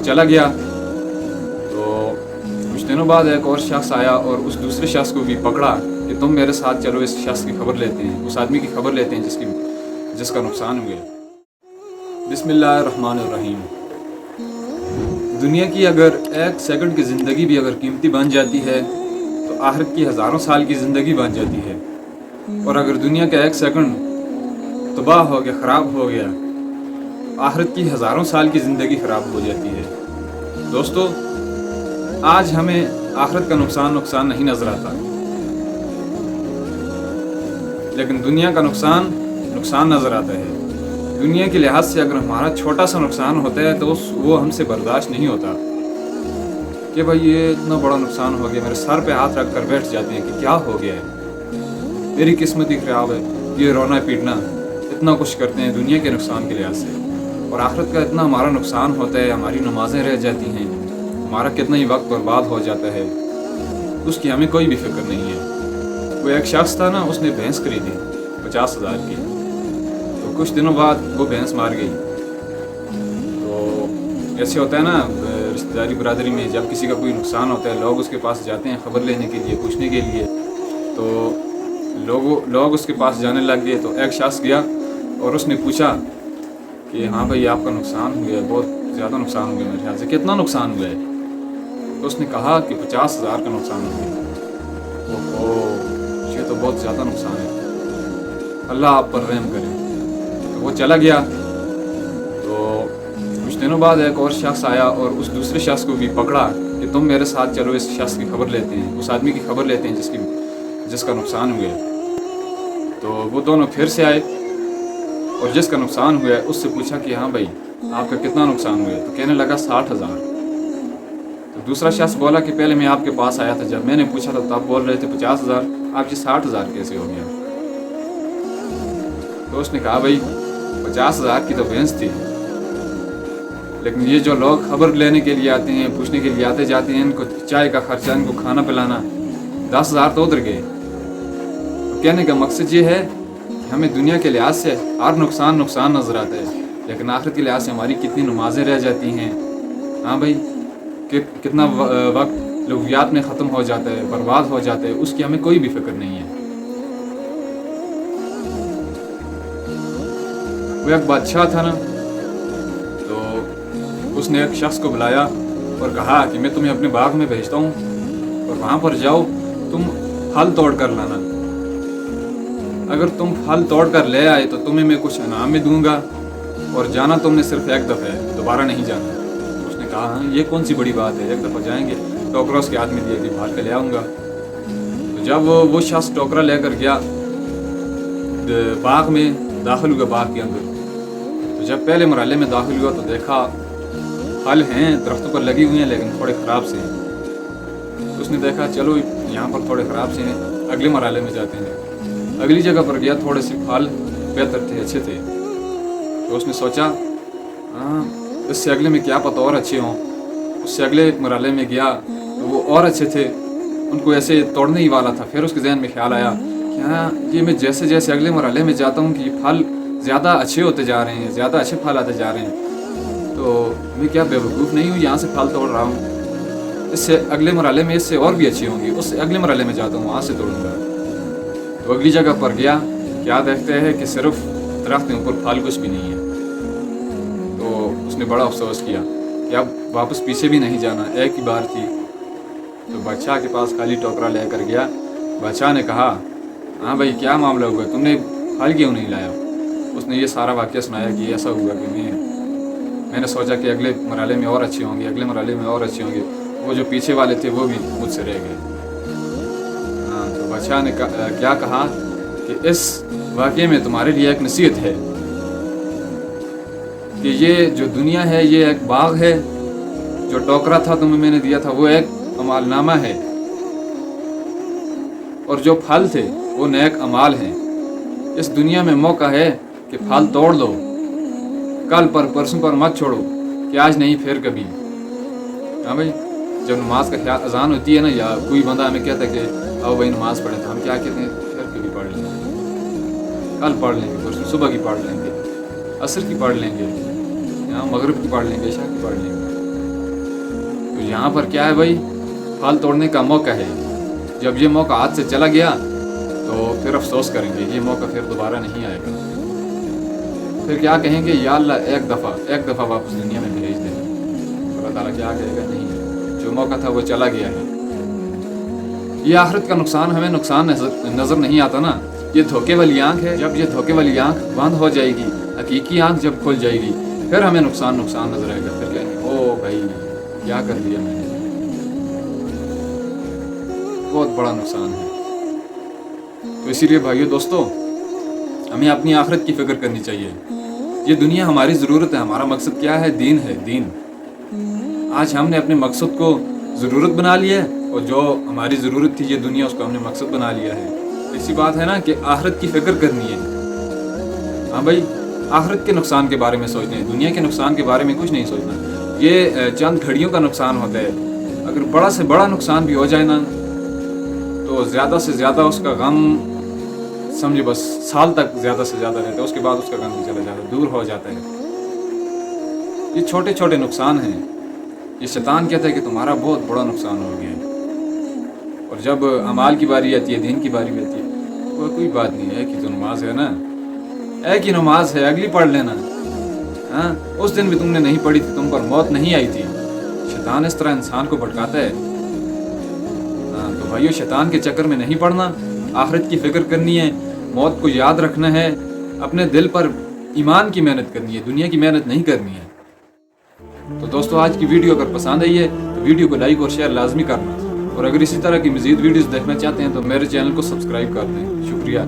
चला गया। तो कुछ दिनों बाद एक और शख्स आया और उस दूसरे शख्स को भी पकड़ा कि तुम मेरे साथ चलो, इस शख्स की खबर लेते हैं, उस आदमी की खबर लेते हैं जिसका नुकसान हुआ। बिस्मिल्लाहिर्रहमानिर्रहीम। दुनिया की अगर एक सेकंड की ज़िंदगी भी अगर कीमती बन जाती है तो आखिरत की हज़ारों साल की ज़िंदगी बन जाती है। और अगर दुनिया का एक सेकंड तबाह हो गया, ख़राब हो गया, आखिरत की हज़ारों साल की ज़िंदगी ख़राब हो जाती है। दोस्तों, आज हमें आखिरत का नुकसान नहीं नज़र आता, लेकिन दुनिया का नुकसान नज़र आता है। दुनिया के लिहाज से अगर हमारा छोटा सा नुकसान होता है तो वो हमसे बर्दाश्त नहीं होता कि भाई ये इतना बड़ा नुकसान हो गया। मेरे सर पे हाथ रख कर बैठ जाते हैं कि क्या हो गया है, मेरी किस्मत ही ख़राब है। ये रोना पीटना इतना कुछ करते हैं दुनिया के नुकसान के लिहाज से, और आखिरत का इतना हमारा नुकसान होता है। हमारी नमाजें रह जाती हैं, हमारा कितना ही वक्त बर्बाद हो जाता है, उसकी हमें कोई भी फिक्र नहीं है। वो एक शख्स था ना, उसने भैंस खरीदी 50,000 की। तो कुछ दिनों बाद वो भैंस मार गई। तो ऐसे होता है ना रिश्तेदारी बरादरी में, जब किसी का कोई नुकसान होता है लोग उसके पास जाते हैं खबर लेने के लिए, पूछने के लिए। तो लोग उसके पास जाने लग गए। तो एक शख्स गया और उसने पूछा कि हाँ भाई आपका नुकसान हुआ है, बहुत ज़्यादा नुकसान हुआ है, मेरे ख्याल से कितना नुकसान हुआ है? तो उसने कहा कि 50,000 का नुकसान हुआ है। ओहो, ये तो बहुत ज़्यादा नुकसान है, अल्लाह आप पर रहम करे। तो वो चला गया। तो कुछ दिनों बाद एक और शख्स आया और उस दूसरे शख्स को भी पकड़ा कि तुम मेरे साथ चलो, इस शख्स की खबर लेते हैं, उस आदमी की खबर लेते हैं जिसका नुकसान हुआ है। तो वो दोनों फिर से आए और जिसका नुकसान हुआ है उससे पूछा कि हाँ भाई आपका कितना नुकसान हुआ है? तो कहने लगा 60,000। तो दूसरा शख्स बोला कि पहले मैं आपके पास आया था, जब मैंने पूछा था तो आप बोल रहे थे 50,000, आप ये 60,000 कैसे हो गया? तो उसने कहा भाई 50,000 की तो भैंस थी, लेकिन ये जो लोग खबर लेने के लिए आते हैं, पूछने के लिए आते जाते हैं, इनको चाय का खर्चा, इनको खाना पिलाना, 10,000 तो उधर गए। तो कहने का मकसद ये है कि हमें दुनिया के लिहाज से हर नुकसान नज़र आता है, लेकिन आखिरत के लिहाज से हमारी कितनी नमाजें रह जाती हैं। हाँ भाई, कितना वक्त लघवियात में ख़त्म हो जाता है, बर्बाद हो जाता है, उसकी हमें कोई भी फिक्र नहीं है। वो एक बादशाह था ना, तो उसने एक शख्स को बुलाया और कहा कि मैं तुम्हें अपने बाग में भेजता हूँ और वहाँ पर जाओ, तुम फल तोड़ कर लाना। अगर तुम फल तोड़ कर ले आए तो तुम्हें मैं कुछ इनाम में दूंगा, और जाना तुमने सिर्फ एक दफ़ा है, दोबारा नहीं जाना। तो उसने कहा हाँ ये कौन सी बड़ी बात है, एक दफ़ा जाएंगे। टोकरा उसके हाथ में दिया कि बाहर के ले आऊँगा। तो जब वो शख्स टोकरा लेकर गया, बाग में दाखिल हुआ, बाग के अंदर। तो जब पहले मरहले में दाखिल हुआ तो देखा फल हैं, दरख्तों पर लगी हुई हैं, लेकिन थोड़े ख़राब से हैं। तो उसने देखा चलो यहाँ पर थोड़े ख़राब से हैं, अगले मरहले में जाते हैं। अगली जगह पर गया, थोड़े से फल बेहतर थे, अच्छे थे। तो उसने सोचा हाँ इससे अगले में क्या पता और अच्छे हों। उससे अगले मरहले में गया तो वो और अच्छे थे, उनको ऐसे तोड़ने ही वाला था। फिर उसके जहन में ख्याल आया कि हाँ ये मैं जैसे जैसे अगले मरहले में जाता हूँ कि फल ज़्यादा अच्छे होते जा रहे हैं, ज़्यादा अच्छे फल आते जा रहे हैं, तो मैं क्या बेवकूफ़ नहीं हूँ यहाँ से फल तोड़ रहा हूँ। इससे अगले मरहले में इससे और भी अच्छी होंगी, उससे अगले मरहले में जाता हूँ, वहाँ से तोड़ूँगा। तो अगली जगह पर गया, क्या देखते हैं कि सिर्फ दरख्त के ऊपर फल कुछ भी नहीं है। तो उसने बड़ा अफसोस किया कि अब वापस पीछे भी नहीं जाना, एक ही बार थी। तो बादशाह के पास खाली टोकरा लेकर गया। बादशाह ने कहा हाँ भाई क्या मामला हुआ, तुमने फल क्यों नहीं लाया? उसने ये सारा वाक़या सुनाया कि ऐसा हुआ कि मैंने सोचा कि अगले मरहले में और अच्छे होंगे, अगले मरहले में और अच्छे होंगे, वो जो पीछे वाले थे वो भी मुझसे रह गए। हाँ, तो बादशाह ने क्या कहा कि इस वाक़ये में तुम्हारे लिए एक नसीहत है कि ये जो दुनिया है ये एक बाग है, जो टोकरा था तुम्हें मैंने दिया था वो एक अमालनामा है, और जो फल थे वो नेक अमाल हैं। इस दुनिया में मौका है कि फल तोड़ लो, कल पर परसों पर मत छोड़ो कि आज नहीं फिर कभी। हाँ भाई, जब नमाज का ख्याल अजान होती है ना, या कोई बंदा हमें कहता है कि आओ भाई नमाज पढ़े, तो हम क्या कहते हैं फिर कभी पढ़ लेंगे, कल पढ़ लेंगे, परसों सुबह की पढ़ लेंगे, असर की पढ़ लेंगे, यहाँ मगरिब की पढ़ लेंगे, इशा की पढ़ लेंगे। यहाँ पर क्या है भाई, फल तोड़ने का मौका है। जब ये मौका हाथ से चला गया तो फिर अफसोस करेंगे, ये मौका फिर दोबारा नहीं आएगा। फिर क्या कहेंगे, या अल्लाह एक दफ़ा वापस दुनिया में भेज दे। अल्लाह ताला क्या कहेगा, नहीं, जो मौका था वो चला गया है। ये आखिरत का नुकसान हमें नुकसान नज़र नहीं आता ना, ये धोखे वाली आँख है। जब ये धोखे वाली आँख बंद हो जाएगी, हकीकी आँख जब खुल जाएगी, फिर हमें नुकसान नज़र आएगा। फिर कहेंगे ओ भाई क्या कर दिया मैंने, बहुत बड़ा नुकसान है। तो इसीलिए भाइयों दोस्तों, हमें अपनी आखिरत की फिक्र करनी चाहिए। ये दुनिया हमारी ज़रूरत है, हमारा मकसद क्या है, दीन है, दीन। आज हमने अपने मकसद को ज़रूरत बना लिया है, और जो हमारी ज़रूरत थी ये दुनिया, उसको हमने मकसद बना लिया है। ऐसी बात है ना कि आखिरत की फिक्र करनी है। हाँ भाई, आखिरत के नुकसान के बारे में सोचना है, दुनिया के नुकसान के बारे में कुछ नहीं सोचना। ये चंद घड़ियों का नुकसान होता है। अगर बड़ा से बड़ा नुकसान भी हो जाए ना, तो ज़्यादा से ज़्यादा उसका गम समझे बस साल तक ज़्यादा से ज़्यादा रहता है, उसके बाद उसका गम भी चला जाता है, दूर हो जाता है। ये छोटे छोटे नुकसान हैं। ये शैतान कहता है कि तुम्हारा बहुत बड़ा नुकसान हो गया है। और जब अमाल की बारी आती है, दीन की बारी आती है, वो कोई बात नहीं है कि तो नमाज है ना, एक ही नमाज है, अगली पढ़ लेना। हाँ, उस दिन भी तुमने नहीं पढ़ी थी, तुम पर मौत नहीं आई थी। शैतान इस तरह इंसान को भटकाता है। हाँ, तो भाइयों, शैतान के चक्कर में नहीं पड़ना, आखिरत की फिक्र करनी है, मौत को याद रखना है, अपने दिल पर ईमान की मेहनत करनी है, दुनिया की मेहनत नहीं करनी है। तो दोस्तों, आज की वीडियो अगर पसंद आई है तो वीडियो को लाइक और शेयर लाजमी करना, और अगर इसी तरह की मज़ीद वीडियोस देखना चाहते हैं तो मेरे चैनल को सब्सक्राइब कर दें। शुक्रिया।